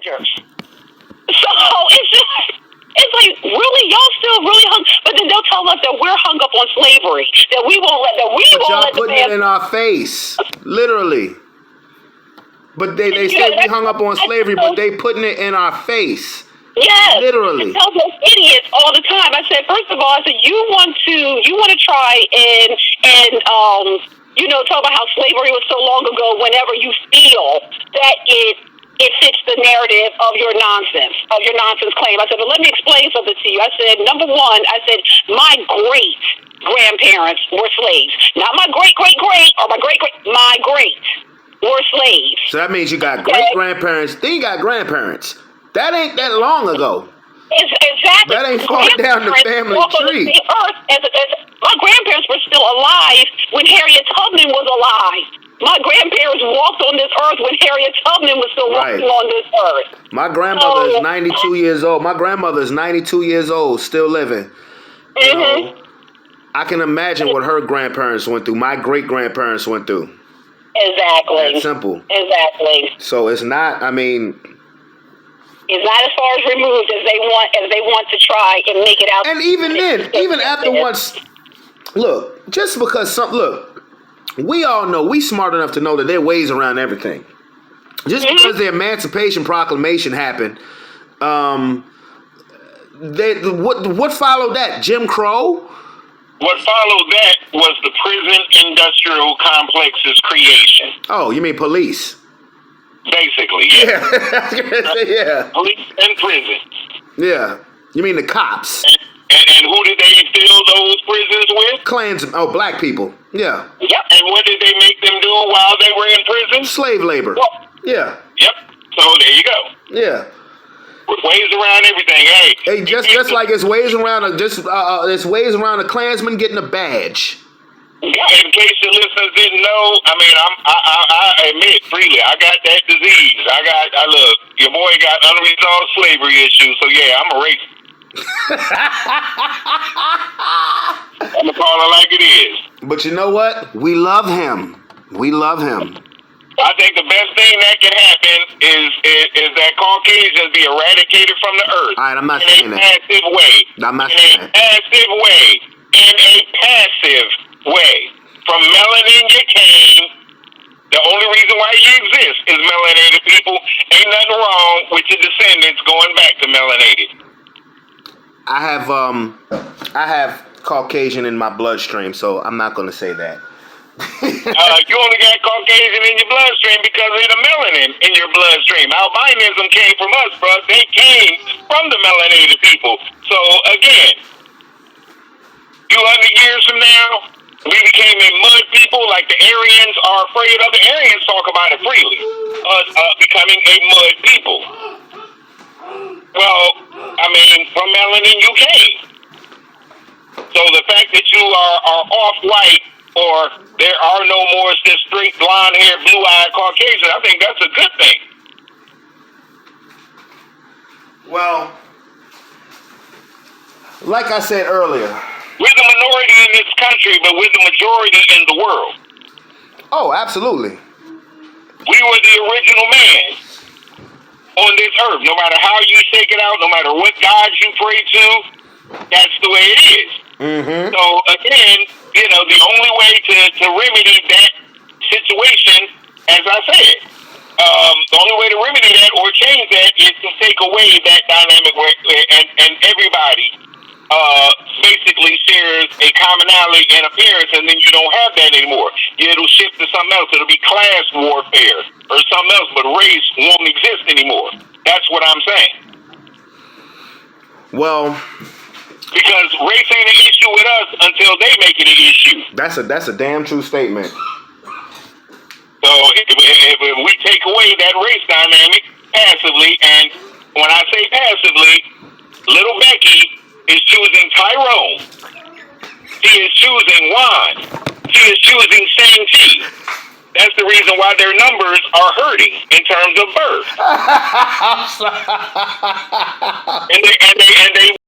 soldiers. So it's like, really, y'all still really hung, but then they'll tell us that we're hung up on slavery, that we won't let y'all putting it in our face, literally. But they say we hung up on slavery, but they putting it in our face. Yes, literally. I tell those idiots all the time. I said, first of all, I said, you want to try and talk about how slavery was so long ago. Whenever you feel that it fits the narrative of your nonsense claim. I said, but let me explain something to you. I said, number one, I said, my great grandparents were slaves, not my great great great or my great great, my great were slaves. So that means you got great grandparents, then you got grandparents. That ain't that long ago. Exactly. That ain't far down the family tree. My grandparents were still alive when Harriet Tubman was alive. My grandparents walked on this earth when Harriet Tubman was still walking on this earth. My grandmother is 92 years old. My grandmother is 92 years old, still living. You know, I can imagine what her grandparents went through. My great grandparents went through. Exactly. That's simple. Exactly. So it's not. I mean, it's not as far as removed as they want to try and make it out. And even then, even after once, look, just because we all know, we smart enough to know that there are ways around everything. Just because the Emancipation Proclamation happened, what followed that? Jim Crow? What followed that was the prison industrial complex's creation. Oh, you mean police? Basically, yeah. Yeah. Police and prison. Yeah. You mean the cops? And who did they fill those prisons with? Black people. Yeah. Yep. And what did they make them do while they were in prison? Slave labor. Well, yeah. Yep. So there you go. Yeah. Ways around everything. Hey, just like it's ways around it's ways around a Klansman getting a badge. In case your listeners didn't know, I mean, I admit freely, I got that disease. Look, your boy got unresolved slavery issues, so yeah, I'm a racist. I'm gonna call it like it is. But you know what? We love him. We love him. I think the best thing that can happen is that Caucasians be eradicated from the earth. All right, I'm not saying that. In a passive way. I'm not saying that. In a passive way. From melanin you came. The only reason why you exist is melanated people. Ain't nothing wrong with your descendants going back to melanated. I have Caucasian in my bloodstream, so I'm not going to say that. You only got Caucasian in your bloodstream because of the melanin in your bloodstream. Albinism came from us, bro. They came from the melanated people. So again, 200 years from now, we became a mud people like the Aryans are afraid of. The Aryans talk about it freely. Becoming a mud people. Well, I mean, from melanin you came. So the fact that you are off-white, or there are no more just straight blonde-haired, blue-eyed Caucasian, I think that's a good thing. Well, like I said earlier, we're the minority in this country, but we're the majority in the world. Oh, absolutely. We were the original man on this earth. No matter how you shake it out, no matter what gods you pray to, that's the way it is. Mm-hmm. So again, the only way to remedy that situation, as I said, the only way to remedy that or change that is to take away that dynamic where and everybody basically shares a commonality in appearance, and then you don't have that anymore. It'll shift to something else. It'll be class warfare or something else, but race won't exist anymore. That's what I'm saying. Well, because race ain't an issue with us until they make it an issue. That's a damn true statement. So if we take away that race dynamic passively, and when I say passively, little Becky is choosing Tyrone. She is choosing Juan. She is choosing Shang-Chi. That's the reason why their numbers are hurting in terms of birth. and they